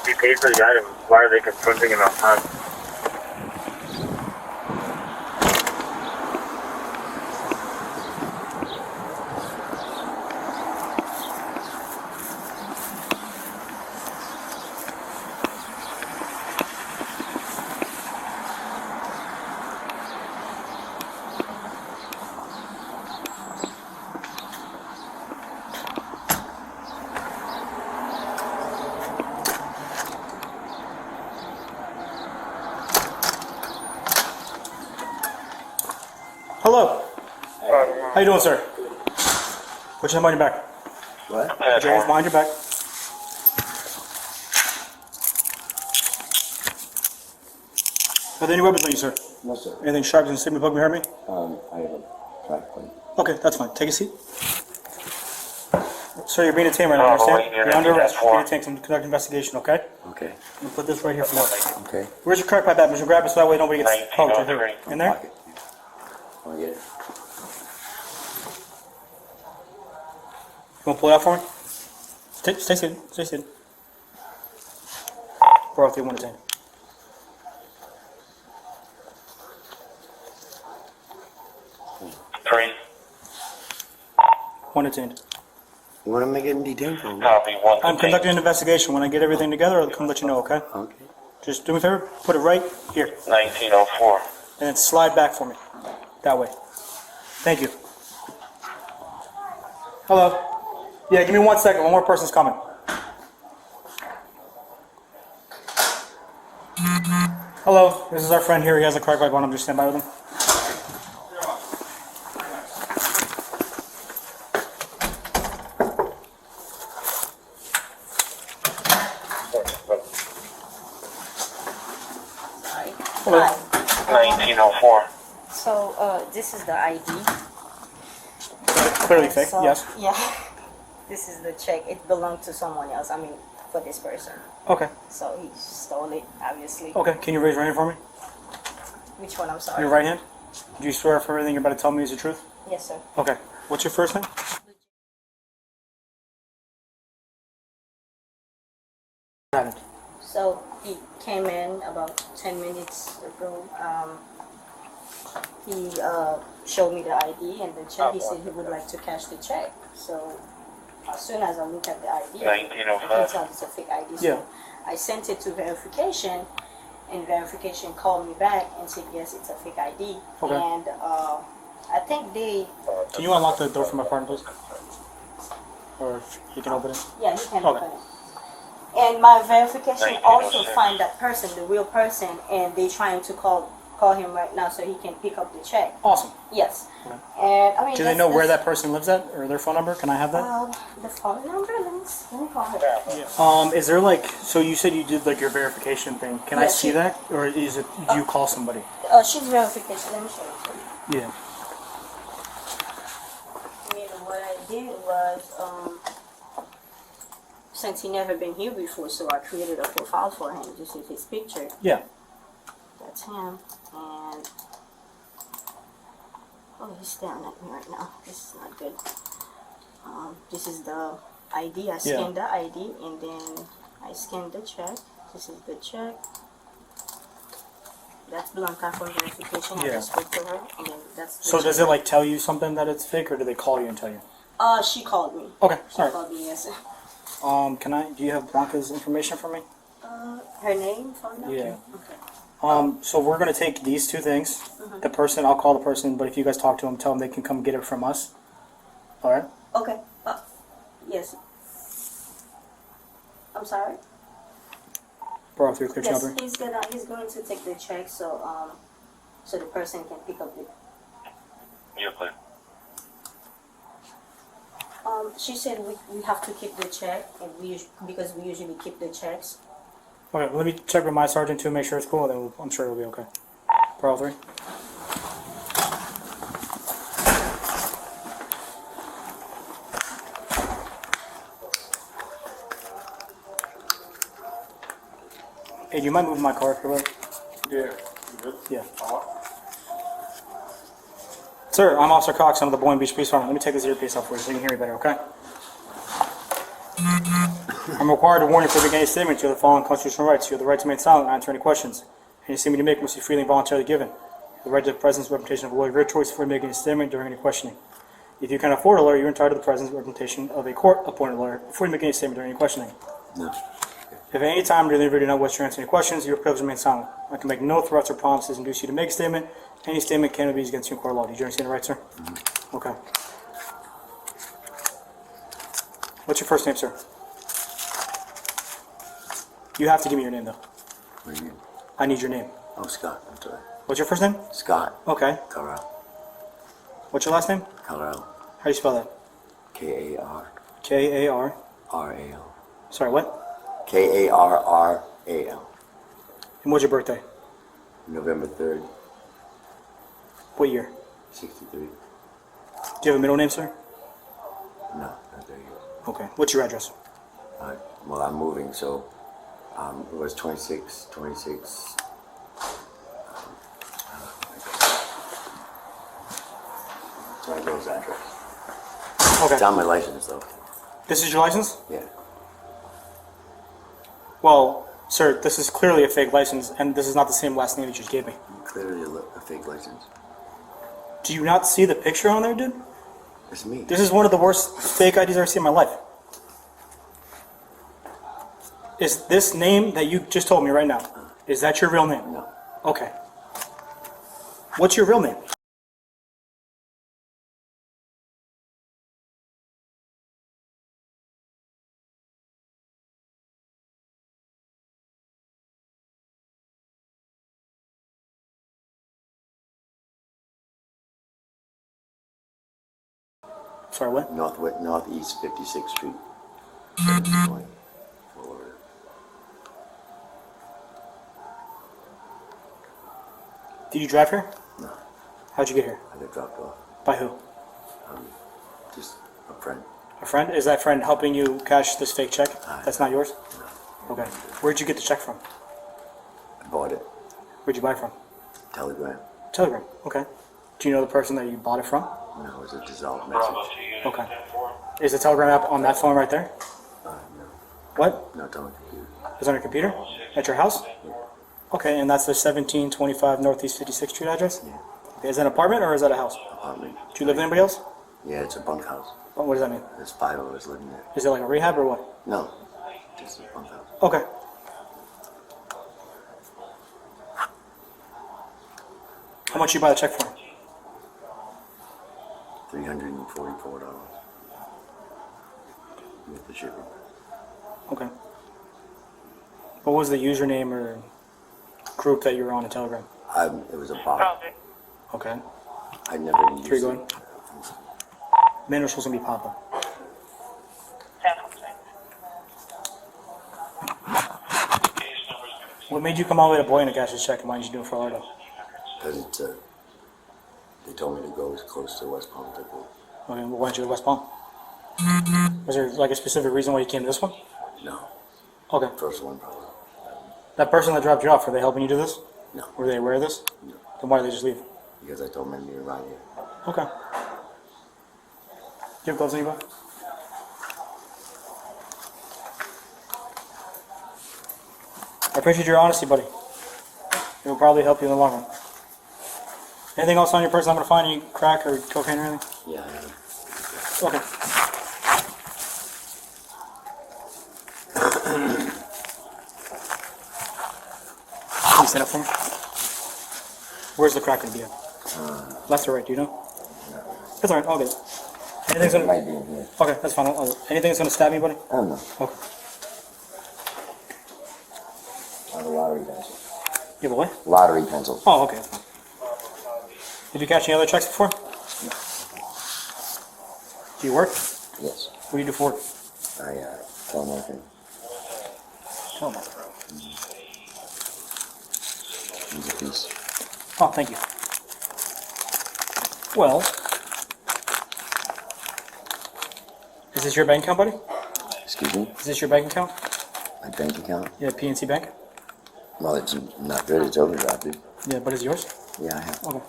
He paid for the item. Why are they confronting him outside? Hello. How you doing, sir? Put your hand behind your back. What? Put your hands behind your back. Are there any weapons on you, sir? No, sir. Anything sharp and signal bug me hurt me? I have a track plane. Okay, that's fine. Take a seat. Sir, you're being detained right now, understand? You're under arrest. You're being detained. I'm conducting an investigation, okay? Okay. I'm gonna put this right here for you. Okay. Where's your crack pipe at? Mr. Grab it so that way nobody gets poked or hurt. In there? Pocket. Want to get it? You wanna pull it out for me? Stay seated. Stay seated. 403-1 detained. One detained. You want to make it detained for me? Copy, one. I'm conducting an investigation. When I get everything together, I'll come let you know, okay? Okay. Just do me a favor, put it right here, 1904. and then slide back for me. That way. Thank you. Hello? Yeah, give me 1 second. One more person's coming. Hello, this is our friend here. He has a crack pipe on him. Just stand by with him. Hello. Hi. 1904. So, this is the ID. Clearly fake, So, yes. Yeah. This is the check. It belonged to someone else. I mean, for this person. Okay. So he stole it, obviously. Okay, can you raise your hand for me? Which one? I'm sorry. Your right hand? Do you swear for everything you're about to tell me is the truth? Yes, sir. Okay. What's your first name? So he came in about 10 minutes ago. He showed me the ID and the check. He said he would like to cash the check. So as soon as I look at the ID, I can 1905. tell it's a fake ID. So Yeah. I sent it to verification, and verification called me back and said yes, it's a fake ID. Okay. And I think they, Can you unlock the door for my partner, please? Or you can open it? yeah, he can Okay. open it. And my verification 1906. also find that person, the real person, and they trying to call him right now so he can pick up the check. Awesome. Yes. Okay. And I mean, Do they know where that person lives at, or their phone number? Can I have that? The phone number? Let me call her. Is there like, so you said you did like your verification thing. Can I Yeah, see she- that, or is it? Do you call somebody? She's verification. Let me show you. Yeah. I mean, what I did was, since he never been here before, so I created a profile for him just with his picture. Yeah. That's him. And oh, he's staring at me right now. This is not good. This is the ID. I scanned the ID and then I scanned the check. This is the check. That's Blanca for verification. I Yeah. just spoke to her, and then that's. The So does check. it like tell you something that it's fake, or do they call you and tell you? She called me. Okay. She All right. called me. Yes. Do you have Blanca's information for me? Her name, phone number. Yeah. Okay. So we're gonna take these two things. The person, I'll call the person, but if you guys talk to them, tell them they can come get it from us. All right. Okay. Yes. I'm sorry. Bro, through clear Yes, children. he's going to take the check so so the person can pick up the. You're clear. She said we have to keep the check and because we usually keep the checks. Okay, let me check with my sergeant to make sure it's cool. Then I'm sure it'll be okay. Bro, 3. Hey, do you mind moving my car for a little? Yeah. Sir, I'm Officer Cox. I'm with the Boynton Beach Police Department. Let me take this earpiece off for you so you can hear me better, okay? I'm required to warn you before making any statement. You have the following constitutional rights. You have the right to remain silent and answer any questions. Any statement you make must be freely and voluntarily given. You have the right to the presence and representation of a lawyer of your choice before making a statement during any questioning. If you can afford a lawyer, you're entitled to the presence and representation of a court-appointed lawyer before you make any statement during any questioning. No. If at any time during the interview you do not wish to answer any questions, you are privileged to remain silent. I can make no threats or promises induce you to make a statement. Any statement can be used against you in court of law. Do you understand the right, sir? Mm-hmm. Okay. What's your first name, sir? You have to give me your name, though. What do you mean? I need your name. Oh, Scott. I'm sorry. What's your first name? Scott. Okay. Carl. What's your last name? Carl. How do you spell that? K-A-R. K-A-R. R-A-L. Sorry, what? K-A-R-R-A-L. And what's your birthday? November 3rd, What year? 63. Do you have a middle name, sir? No, not there yet. Okay. What's your address? Well, I'm moving, so it was 26. It's my girl's address. Okay. It's on my license, though. This is your license? Yeah. Well, sir, this is clearly a fake license, and this is not the same last name that you just gave me. Clearly a fake license. Do you not see the picture on there, dude? It's me. This is one of the worst fake IDs I've ever seen in my life. Is this name that you just told me right now, is that your real name? No. Okay. What's your real name? Sorry, what? Northeast 56th Street. 1720. Florida. Did you drive here? No, How'd you get here? I got dropped off. By who? Just a friend. A friend? Is that friend helping you cash this fake check? That's not yours? Okay. Where'd you get the check from? I bought it. Where'd you buy it from? Telegram. Telegram. Okay. Do you know the person that you bought it from? No, it was a dissolved message. Okay. Is the Telegram app on that phone right there? No. What? No, it's on the computer. Is it on your computer? At your house? Okay, and that's the 1725 Northeast 56th Street address? Yeah. Okay, is that an apartment or is that a house? Apartment. Do you live with anybody else? Yeah, it's a bunkhouse. Oh, what does that mean? There's 5 of us living there. Is it like a rehab or what? No, just a bunkhouse. Okay. How much you buy the check for? $344 with the shipping. Okay. What was the username or group that you were on in Telegram? It was a bot. Okay. I never used Three it. going. My initials gonna be Papa. What made you come all the way to Boynton to cash this check, and why did you do it for Florida? Because it's they told me to go as close to West Palm as I could. Okay, well, why did you go to West Palm? Was there like a specific reason why you came to this one? No, Okay. first one probably. That person that dropped you off, were they helping you do this? No, Were they aware of this? no, Then why did they just leave? because I told them to be around here. Okay. Do you have gloves on you, bud? I appreciate your honesty, buddy. It will probably help you in the long run. Anything else on your person I'm going to find? Any crack or cocaine or anything? Yeah, I am. Okay. Can you stand up for me? Where's the crack going to be at? Left or right, do you know? That's alright, I'll get it. Anything's It gonna... might be in here. Okay, that's fine. Anything's going to stab me, buddy? I don't know. Okay. On the lottery pencil. You have a what? Lottery pencil. Oh, okay, that's fine. Did you catch any other checks before? Do you work? Yes. What do you do for work? I telemarketing. Tell me. Here's a piece. Oh, thank you. Well, is this your bank account, buddy? Excuse me? Is this your bank account? My bank account? Yeah, PNC Bank? Well, it's not good. It's overdrafted. Yeah, but it's yours? Yeah, I have. Okay.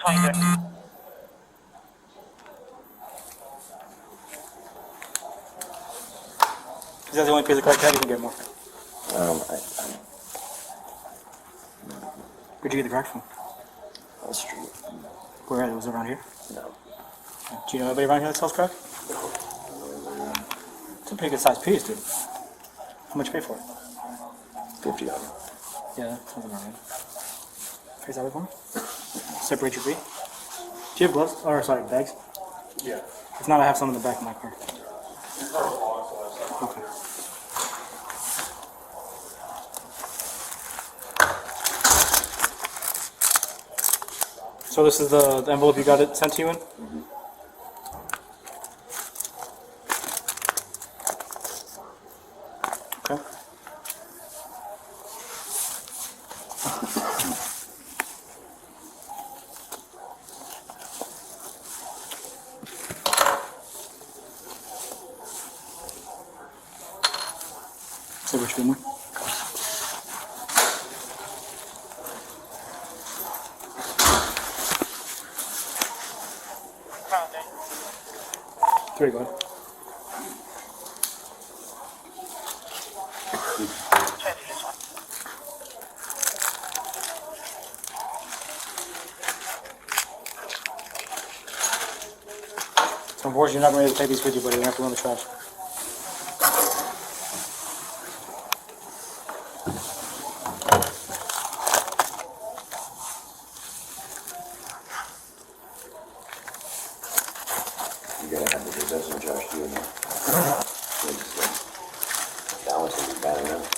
Is that the only piece of crack you can get more? Where'd you get the crack from? On the street. Where at? Was it around here? No. Do you know anybody around here that sells crack? It's a pretty good sized piece, dude. How much you pay for it? $50. Yeah, that sounds about right. Face that way for me. Separate your feet. Do you have gloves? Or sorry, bags? Yeah. If not, I have some in the back of my car. Okay. So this is the envelope you got it sent to you in? Okay. Say which one? There you go. So unfortunately, you're not going to be able to take these with you, buddy. You're going to have to run the trash. You're gonna have to do this and Josh doing that. That one's gonna be bad enough.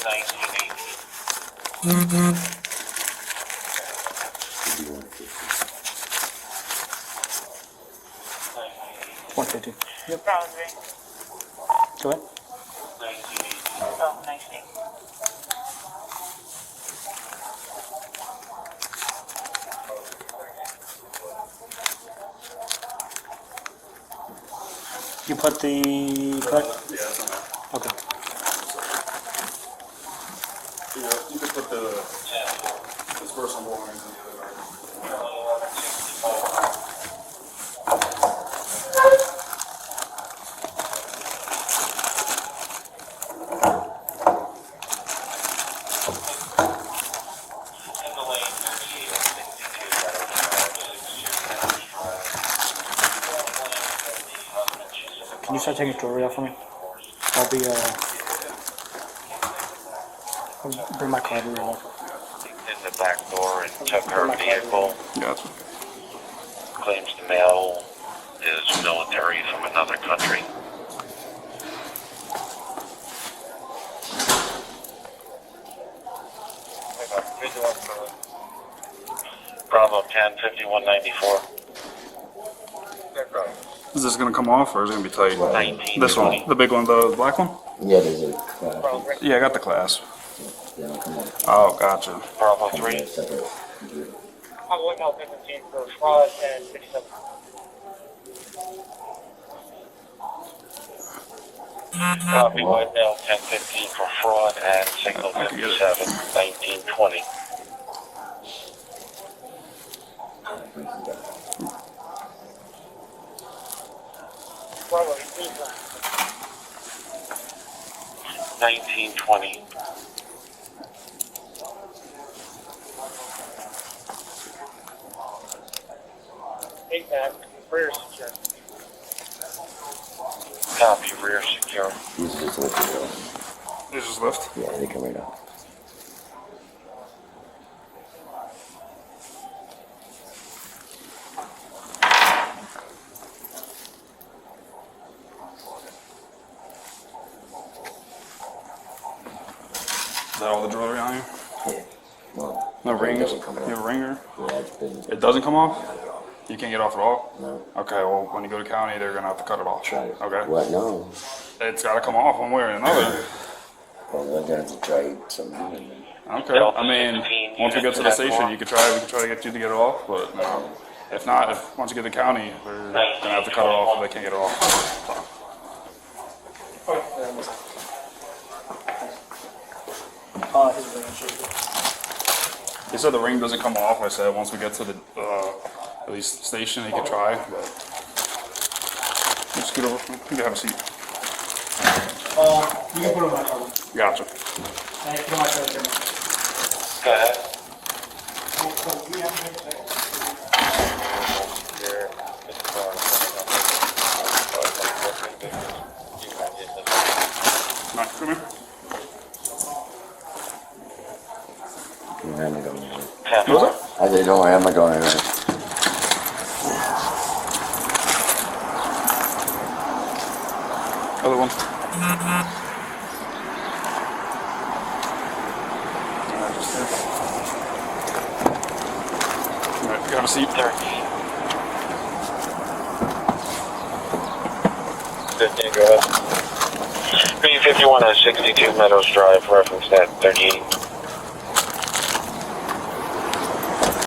1980. Should be 150. 150. Yep. Go ahead. 1980. You put the correct? Yeah, that's on there. Okay. You could put this first one belonging to the other guy. Can you start taking jewelry out for me? I'll be, I'll bring my card real quick. In the back door and took her vehicle. Yeah, that's Claims the male is military from another country. Bravo 10, 5194. Is this gonna come off or is it gonna be tight? 19. This one, the big one, the black one? Yeah, there's a class. Yeah, I got the class. They don't come on. Oh, gotcha. Bravo Come 3. on, separate computer. I'm looking out 15 for fraud and 57. Copy white male 1015 for fraud and signal I can get it. 57, 1920. Bravo 18 for 1920. Take that. Rear secure. Copy rear secure. These just lift it up. This is lift. Yeah, they come right off. Is that all the jewelry on you? Yeah. Well, No it rings? doesn't You come have a off. ringer? Yeah, it's been It doesn't come off? not at all. You can't get off at all? No. Okay, well, when you go to county, they're gonna have to cut it off. Try it. Okay? What? No. It's gotta come off one way or another. Well, we're gonna have to try something. Okay, I mean, once we get to the station, we could try to get you to get it off, but if not, once you get to the county, we're gonna have to cut it off if they can't get it off. His range. He said the ring doesn't come off. I said once we get to the at least station, he can try. But just get over. You can have a seat. You can put it on my cover. Gotcha. And if you don't mind, right there. Go ahead. All right, come here. I'm not going anywhere. What was that? I said, don't worry, I'm not going anywhere. Other one. All right, you can have a seat. 15, go ahead. B51 at 62 Meadows Drive, reference net 38.